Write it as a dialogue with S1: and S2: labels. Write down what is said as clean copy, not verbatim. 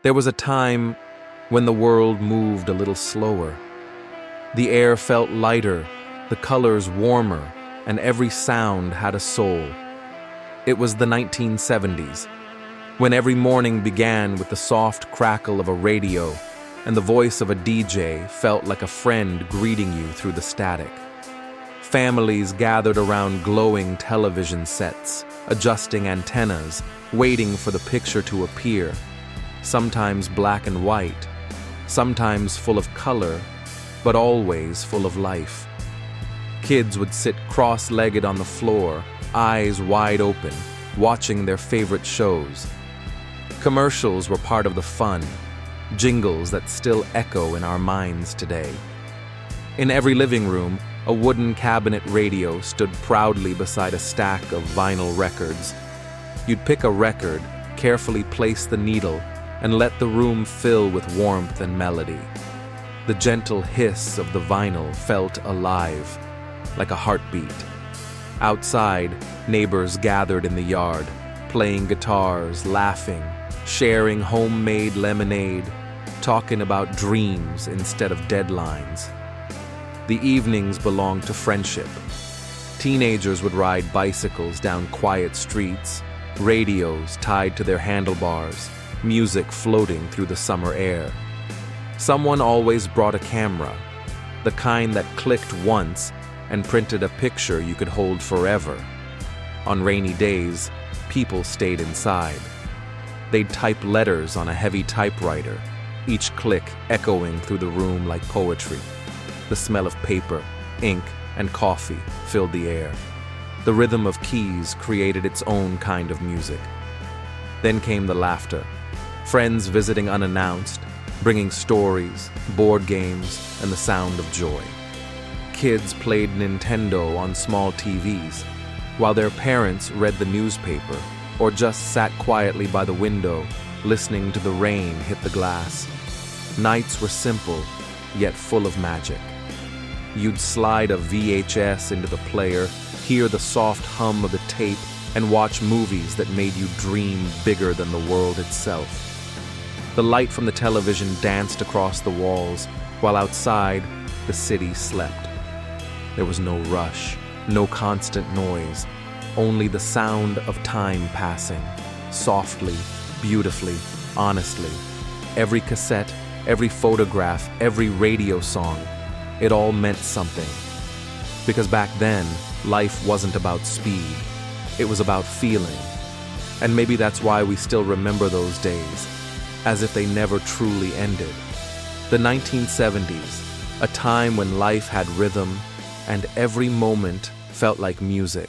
S1: There was a time when the world moved a little slower. The air felt lighter, the colors warmer, and every sound had a soul. It was the 1970s, when every morning began with the soft crackle of a radio and the voice of a DJ felt like a friend greeting you through the static. Families gathered around glowing television sets, adjusting antennas, waiting for the picture to appear, sometimes black and white, sometimes full of color, but always full of life. Kids would sit cross-legged on the floor, eyes wide open, watching their favorite shows. Commercials were part of the fun, jingles that still echo in our minds today. In every living room, a wooden cabinet radio stood proudly beside a stack of vinyl records. You'd pick a record, carefully place the needle, and let the room fill with warmth and melody. The gentle hiss of the vinyl felt alive, like a heartbeat. Outside, neighbors gathered in the yard, playing guitars, laughing, sharing homemade lemonade, talking about dreams instead of deadlines. The evenings belonged to friendship. Teenagers would ride bicycles down quiet streets, radios tied to their handlebars, music floating through the summer air. Someone always brought a camera, the kind that clicked once and printed a picture you could hold forever. On rainy days, people stayed inside. They'd type letters on a heavy typewriter, each click echoing through the room like poetry. The smell of paper, ink, and coffee filled the air. The rhythm of keys created its own kind of music. Then came the laughter, friends visiting unannounced, bringing stories, board games, and the sound of joy. Kids played Nintendo on small TVs, while their parents read the newspaper or just sat quietly by the window, listening to the rain hit the glass. Nights were simple, yet full of magic. You'd slide a VHS into the player, hear the soft hum of the tape, and watch movies that made you dream bigger than the world itself. The light from the television danced across the walls, while outside, the city slept. There was no rush, no constant noise, only the sound of time passing, softly, beautifully, honestly. Every cassette, every photograph, every radio song, it all meant something. Because back then, life wasn't about speed, it was about feeling. And maybe that's why we still remember those days, as if they never truly ended. The 1970s, a time when life had rhythm, and every moment felt like music.